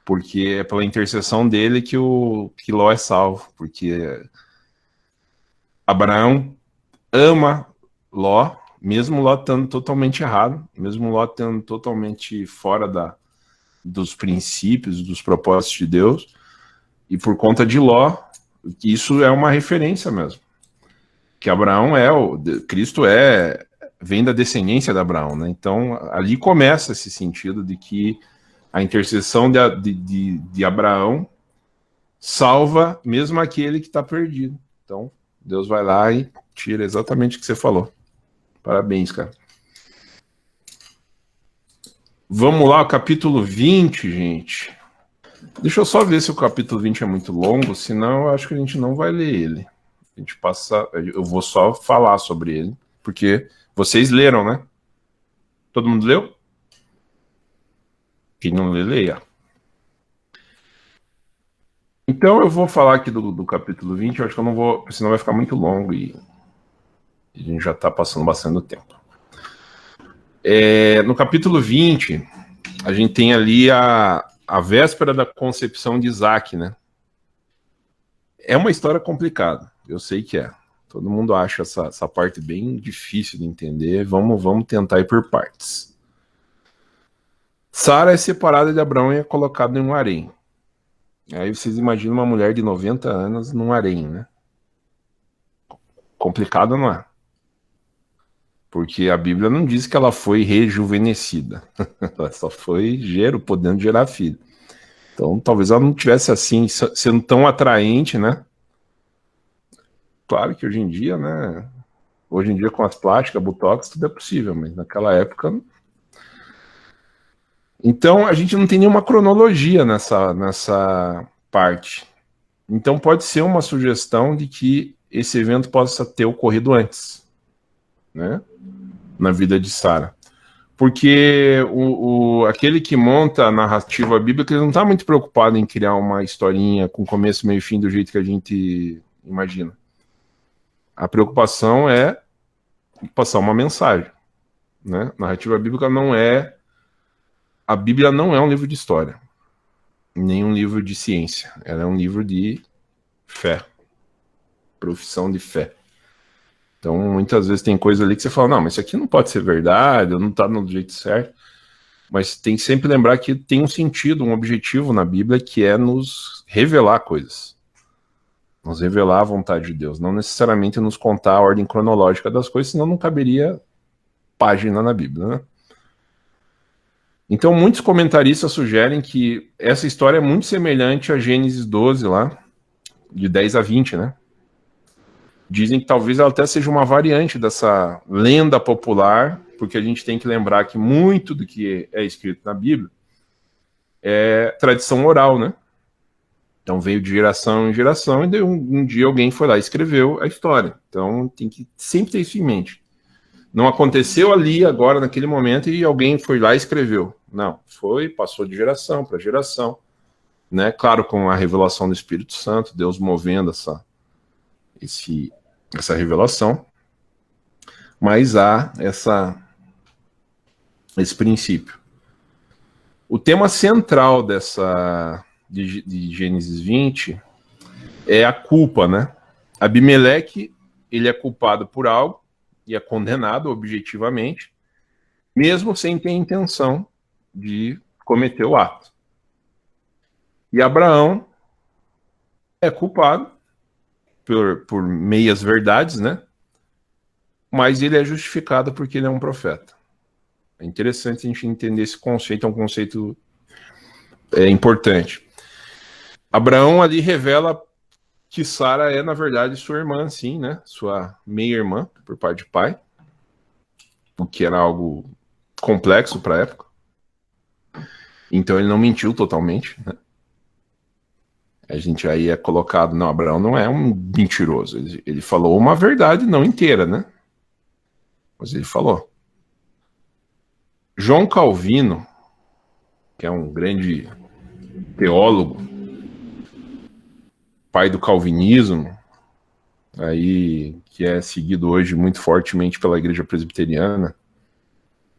porque é pela intercessão dele que Ló é salvo, porque Abraão ama Ló, mesmo Ló estando totalmente errado, mesmo Ló estando totalmente fora dos princípios, dos propósitos de Deus, e por conta de Ló, isso é uma referência mesmo, que Abraão Cristo vem da descendência de Abraão, né? Então ali começa esse sentido de que a intercessão de Abraão salva mesmo aquele que está perdido. Então Deus vai lá e tira exatamente o que você falou. Parabéns, cara. Vamos lá, o capítulo 20, gente. Deixa eu só ver se o capítulo 20 é muito longo, senão eu acho que a gente não vai ler ele. A gente eu vou só falar sobre ele, porque vocês leram, né? Todo mundo leu? Quem não lê, leia. Então eu vou falar aqui do capítulo 20, eu acho que eu não vou, senão vai ficar muito longo e a gente já está passando bastante tempo. No capítulo 20, a gente tem ali a véspera da concepção de Isaac, né? É uma história complicada, eu sei que é. Todo mundo acha essa parte bem difícil de entender. Vamos tentar ir por partes. Sara é separada de Abraão e é colocada em um harém. Aí vocês imaginam uma mulher de 90 anos num harém, né? Complicado, não é? Porque a Bíblia não diz que ela foi rejuvenescida. Ela só foi podendo gerar filho. Então, talvez ela não tivesse assim, sendo tão atraente, né? Claro que hoje em dia, né? Hoje em dia, com as plásticas, botox, tudo é possível, mas naquela época. Então, a gente não tem nenhuma cronologia nessa parte. Então, pode ser uma sugestão de que esse evento possa ter ocorrido antes, né? Na vida de Sara. Porque aquele que monta a narrativa bíblica, ele não está muito preocupado em criar uma historinha com começo, meio e fim do jeito que a gente imagina. A preocupação é passar uma mensagem, né? Narrativa bíblica não é... A Bíblia não é um livro de história, nem um livro de ciência. Ela é um livro de fé, profissão de fé. Então, muitas vezes tem coisa ali que você fala, não, mas isso aqui não pode ser verdade, não está no jeito certo. Mas tem que sempre lembrar que tem um sentido, um objetivo na Bíblia, que é nos revelar coisas. Nos revelar a vontade de Deus. Não necessariamente nos contar a ordem cronológica das coisas, senão não caberia página na Bíblia, né? Então, muitos comentaristas sugerem que essa história é muito semelhante a Gênesis 12, lá, de 10 a 20, né? Dizem que talvez ela até seja uma variante dessa lenda popular, porque a gente tem que lembrar que muito do que é escrito na Bíblia é tradição oral, né? Então veio de geração em geração, e um dia alguém foi lá e escreveu a história. Então tem que sempre ter isso em mente. Não aconteceu ali, agora, naquele momento, e alguém foi lá e escreveu. Não, passou de geração para geração, né? Claro, com a revelação do Espírito Santo, Deus movendo essa revelação, mas há esse princípio. O tema central de Gênesis 20 é a culpa, né? Abimeleque, ele é culpado por algo e é condenado objetivamente, mesmo sem ter intenção de cometer o ato. E Abraão é culpado por meias verdades, né? Mas ele é justificado porque ele é um profeta. É interessante a gente entender esse conceito, é um conceito importante. Abraão ali revela que Sara é, na verdade, sua irmã, sim, né? Sua meia-irmã, por parte de pai, o que era algo complexo para a época. Então ele não mentiu totalmente, né? A gente aí é colocado, não, Abraão não é um mentiroso, ele falou uma verdade não inteira, né? Mas ele falou. João Calvino, que é um grande teólogo, pai do calvinismo, aí, que é seguido hoje muito fortemente pela Igreja Presbiteriana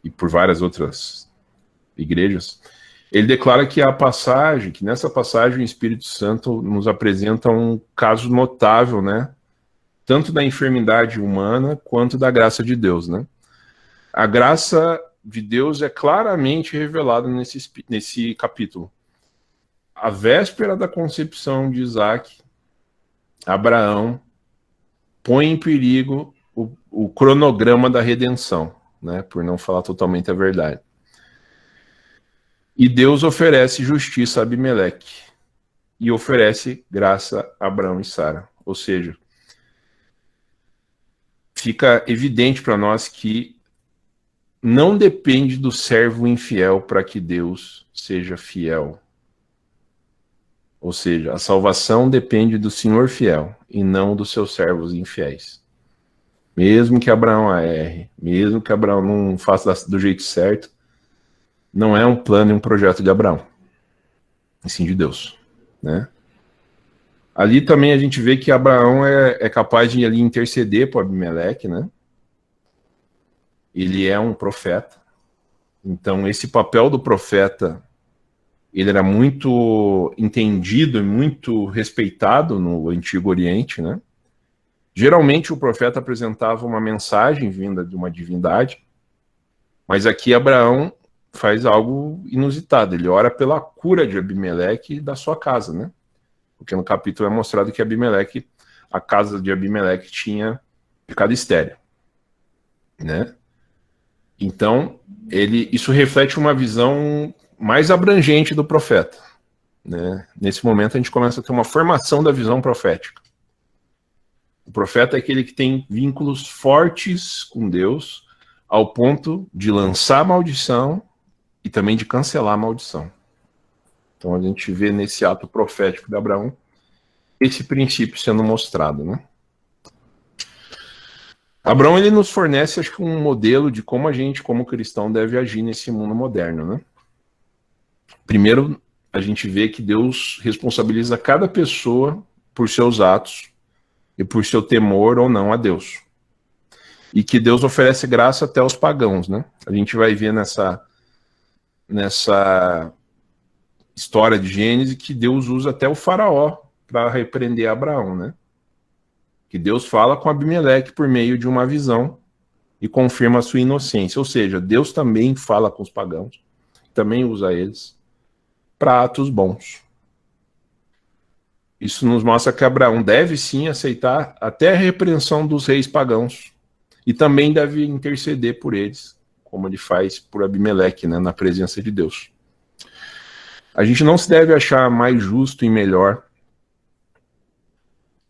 e por várias outras igrejas, Ele declara que nessa passagem o Espírito Santo nos apresenta um caso notável, né? Tanto da enfermidade humana quanto da graça de Deus, né? A graça de Deus é claramente revelada nesse capítulo. A véspera da concepção de Isaac, Abraão põe em perigo o cronograma da redenção, né? Por não falar totalmente a verdade. E Deus oferece justiça a Abimeleque e oferece graça a Abraão e Sara. Ou seja, fica evidente para nós que não depende do servo infiel para que Deus seja fiel. Ou seja, a salvação depende do Senhor fiel e não dos seus servos infiéis. Mesmo que Abraão a erre, mesmo que Abraão não faça do jeito certo, não é um plano e um projeto de Abraão, e sim de Deus, né? Ali também a gente vê que Abraão é capaz de ali interceder por Abimeleque, né? Ele é um profeta, então esse papel do profeta, ele era muito entendido e muito respeitado no Antigo Oriente, né? Geralmente o profeta apresentava uma mensagem vinda de uma divindade, mas aqui Abraão faz algo inusitado. Ele ora pela cura de Abimeleque e da sua casa, né? Porque no capítulo é mostrado que a casa de Abimeleque tinha ficado estéril, né? Então, isso reflete uma visão mais abrangente do profeta, né? Nesse momento a gente começa a ter uma formação da visão profética. O profeta é aquele que tem vínculos fortes com Deus, ao ponto de lançar maldição e também de cancelar a maldição. Então a gente vê nesse ato profético de Abraão esse princípio sendo mostrado, né? Abraão, ele nos fornece, acho que, um modelo de como a gente, como cristão, deve agir nesse mundo moderno, né? Primeiro, a gente vê que Deus responsabiliza cada pessoa por seus atos e por seu temor ou não a Deus. E que Deus oferece graça até aos pagãos, né? A gente vai ver nessa história de Gênesis que Deus usa até o faraó para repreender Abraão, né? Que Deus fala com Abimeleque por meio de uma visão e confirma a sua inocência. Ou seja, Deus também fala com os pagãos, também usa eles para atos bons. Isso nos mostra que Abraão deve sim aceitar até a repreensão dos reis pagãos e também deve interceder por eles, como ele faz por Abimeleque, né, na presença de Deus. A gente não se deve achar mais justo e melhor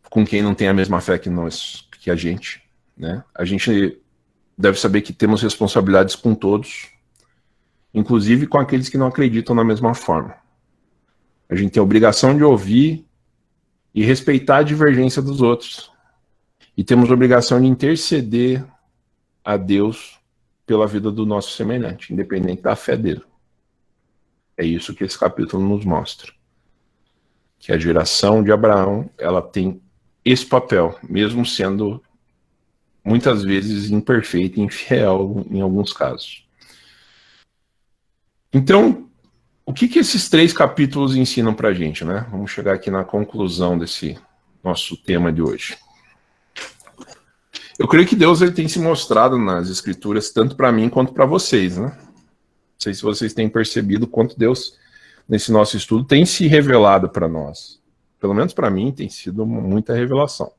com quem não tem a mesma fé que a gente, né? A gente deve saber que temos responsabilidades com todos, inclusive com aqueles que não acreditam na mesma forma. A gente tem a obrigação de ouvir e respeitar a divergência dos outros. E temos a obrigação de interceder a Deus pela vida do nosso semelhante, independente da fé dele. É isso que esse capítulo nos mostra. Que a geração de Abraão, ela tem esse papel, mesmo sendo muitas vezes imperfeita e infiel em alguns casos. Então, o que esses 3 capítulos ensinam pra gente, né? Vamos chegar aqui na conclusão desse nosso tema de hoje. Eu creio que Deus, ele tem se mostrado nas Escrituras, tanto para mim quanto para vocês, né? Não sei se vocês têm percebido quanto Deus, nesse nosso estudo, tem se revelado para nós. Pelo menos para mim, tem sido muita revelação.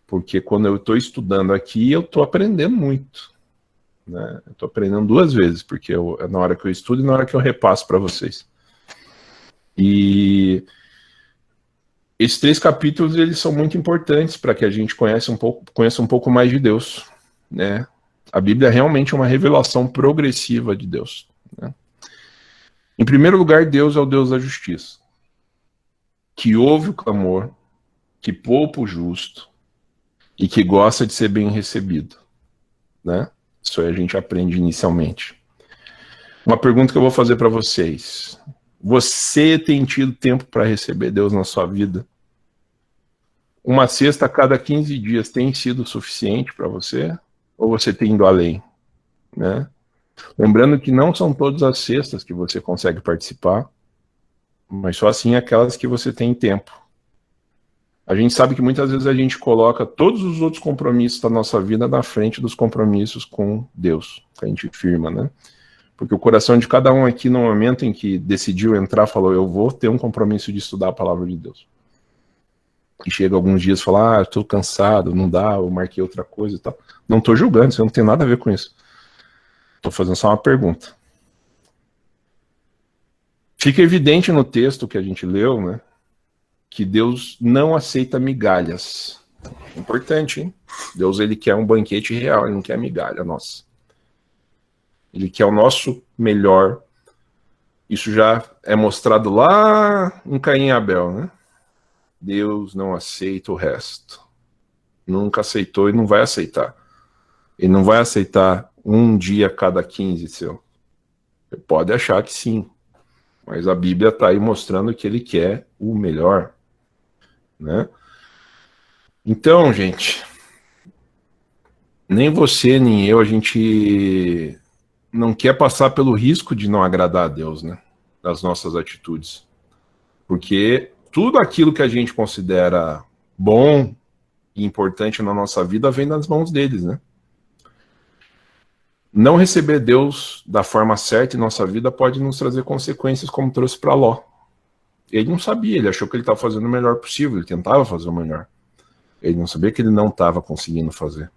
Porque quando eu estou estudando aqui, eu estou aprendendo muito, né? Eu estou aprendendo 2 vezes, porque é na hora que eu estudo e na hora que eu repasso para vocês. E esses 3 capítulos, eles são muito importantes para que a gente conheça um pouco mais de Deus, né? A Bíblia é realmente uma revelação progressiva de Deus, né? Em primeiro lugar, Deus é o Deus da justiça, que ouve o clamor, que poupa o justo e que gosta de ser bem recebido, né? Isso aí a gente aprende inicialmente. Uma pergunta que eu vou fazer para vocês: você tem tido tempo para receber Deus na sua vida? Uma cesta a cada 15 dias tem sido suficiente para você? Ou você tem ido além, né? Lembrando que não são todas as sextas que você consegue participar, mas só assim aquelas que você tem tempo. A gente sabe que muitas vezes a gente coloca todos os outros compromissos da nossa vida na frente dos compromissos com Deus, que a gente firma, né? Porque o coração de cada um aqui, no momento em que decidiu entrar, falou, eu vou ter um compromisso de estudar a palavra de Deus. E chega alguns dias e fala, estou cansado, não dá, eu marquei outra coisa e tal. Não estou julgando, isso não tem nada a ver com isso. Estou fazendo só uma pergunta. Fica evidente no texto que a gente leu, né, que Deus não aceita migalhas. Importante, hein? Deus, ele quer um banquete real, ele não quer migalha nossa. Ele quer o nosso melhor. Isso já é mostrado lá em Caim e Abel, né? Deus não aceita o resto. Nunca aceitou e não vai aceitar. Ele não vai aceitar um dia a cada 15 seu. Você pode achar que sim. Mas a Bíblia está aí mostrando que ele quer o melhor, né? Então, gente, nem você nem eu, a gente não quer passar pelo risco de não agradar a Deus, né? Das nossas atitudes. Porque tudo aquilo que a gente considera bom e importante na nossa vida vem das mãos deles, né? Não receber Deus da forma certa em nossa vida pode nos trazer consequências como trouxe para Ló. Ele não sabia, ele achou que ele estava fazendo o melhor possível, ele tentava fazer o melhor. Ele não sabia que ele não estava conseguindo fazer.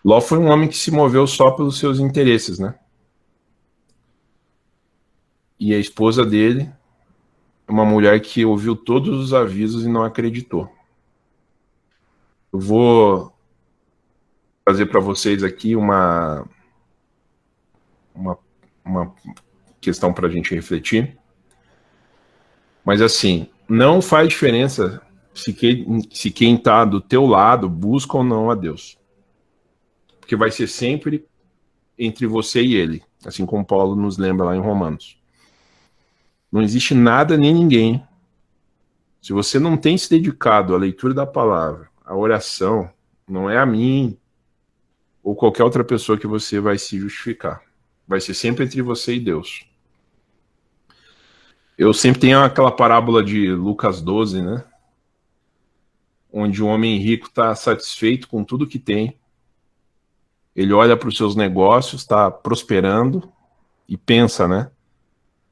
Ló foi um homem que se moveu só pelos seus interesses, né? E a esposa dele, uma mulher que ouviu todos os avisos e não acreditou. Eu vou trazer para vocês aqui uma questão para a gente refletir. Mas assim, não faz diferença se quem está do teu lado busca ou não a Deus. Porque vai ser sempre entre você e ele, assim como Paulo nos lembra lá em Romanos. Não existe nada nem ninguém. Se você não tem se dedicado à leitura da palavra, à oração, não é a mim ou qualquer outra pessoa que você vai se justificar. Vai ser sempre entre você e Deus. Eu sempre tenho aquela parábola de Lucas 12, né? Onde o homem rico está satisfeito com tudo que tem. Ele olha para os seus negócios, está prosperando e pensa, né?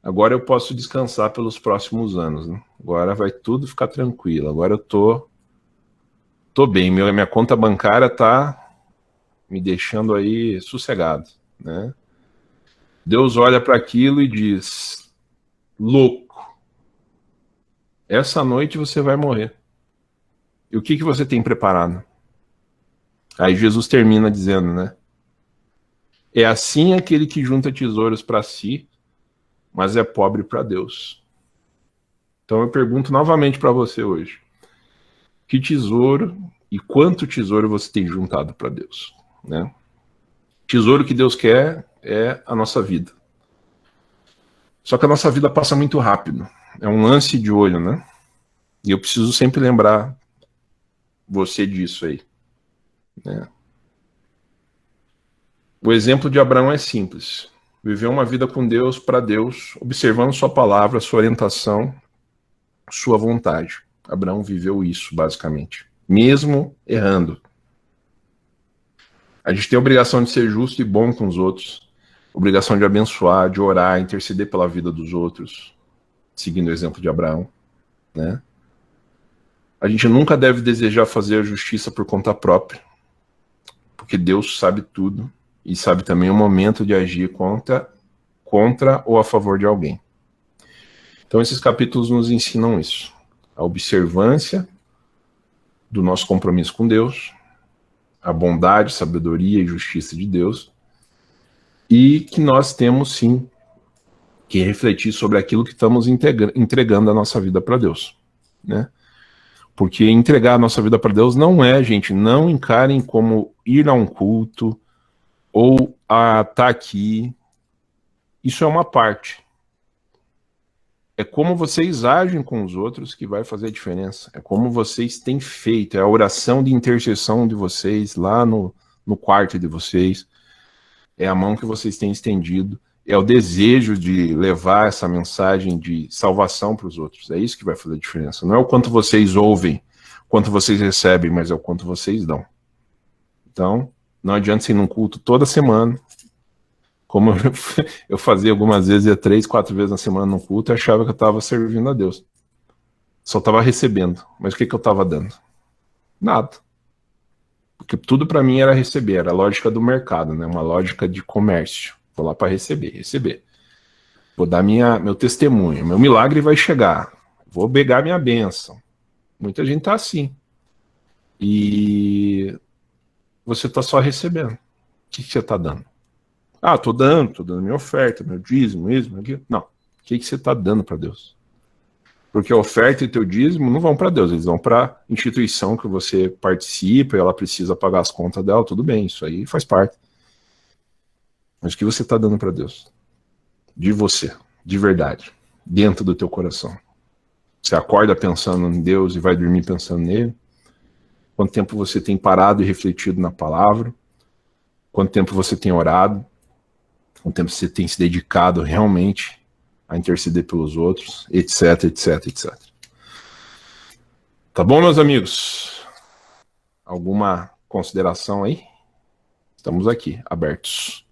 Agora eu posso descansar pelos próximos anos, né? Agora vai tudo ficar tranquilo. Agora eu tô bem. Minha conta bancária tá me deixando aí sossegado, né? Deus olha para aquilo e diz: louco, essa noite você vai morrer. E o que você tem preparado? Aí Jesus termina dizendo, né? É assim aquele que junta tesouros para si, mas é pobre para Deus. Então eu pergunto novamente para você hoje: que tesouro e quanto tesouro você tem juntado para Deus, né? Tesouro que Deus quer é a nossa vida. Só que a nossa vida passa muito rápido. É um lance de olho, né? E eu preciso sempre lembrar você disso aí, né? O exemplo de Abraão é simples. Viveu uma vida com Deus, para Deus, observando sua palavra, sua orientação, sua vontade. Abraão viveu isso, basicamente. Mesmo errando. A gente tem a obrigação de ser justo e bom com os outros. Obrigação de abençoar, de orar, interceder pela vida dos outros. Seguindo o exemplo de Abraão, né? A gente nunca deve desejar fazer a justiça por conta própria. Porque Deus sabe tudo. E sabe também o momento de agir contra ou a favor de alguém. Então esses capítulos nos ensinam isso. A observância do nosso compromisso com Deus, a bondade, sabedoria e justiça de Deus, e que nós temos sim que refletir sobre aquilo que estamos entregando a nossa vida para Deus, né? Porque entregar a nossa vida para Deus não é, gente, não encarem como ir a um culto ou a estar aqui. Isso é uma parte. É como vocês agem com os outros que vai fazer a diferença. É como vocês têm feito. É a oração de intercessão de vocês lá no quarto de vocês. é a mão que vocês têm estendido, é o desejo de levar essa mensagem de salvação para os outros. É isso que vai fazer a diferença. Não é o quanto vocês ouvem, quanto vocês recebem, mas é o quanto vocês dão. Então, não adianta você ir num culto toda semana, como eu fazia algumas vezes, ia 3, 4 vezes na semana num culto, e achava que eu estava servindo a Deus. Só estava recebendo. Mas o que eu estava dando? Nada. Porque tudo para mim era receber, era a lógica do mercado, né? Uma lógica de comércio. Vou lá para receber. Vou dar meu testemunho, meu milagre vai chegar. Vou pegar minha bênção. Muita gente tá assim. E você tá só recebendo. O que você tá dando? Ah, tô dando minha oferta, meu dízimo, isso, aquilo. Não. O que você tá dando para Deus? Porque a oferta e teu dízimo não vão para Deus, eles vão para a instituição que você participa, e ela precisa pagar as contas dela, tudo bem, isso aí faz parte. Mas o que você está dando para Deus? De você, de verdade, dentro do teu coração. Você acorda pensando em Deus e vai dormir pensando nele? Quanto tempo você tem parado e refletido na palavra? Quanto tempo você tem orado? Quanto tempo você tem se dedicado realmente a interceder pelos outros, etc, etc, etc. Tá bom, meus amigos? Alguma consideração aí? Estamos aqui, abertos.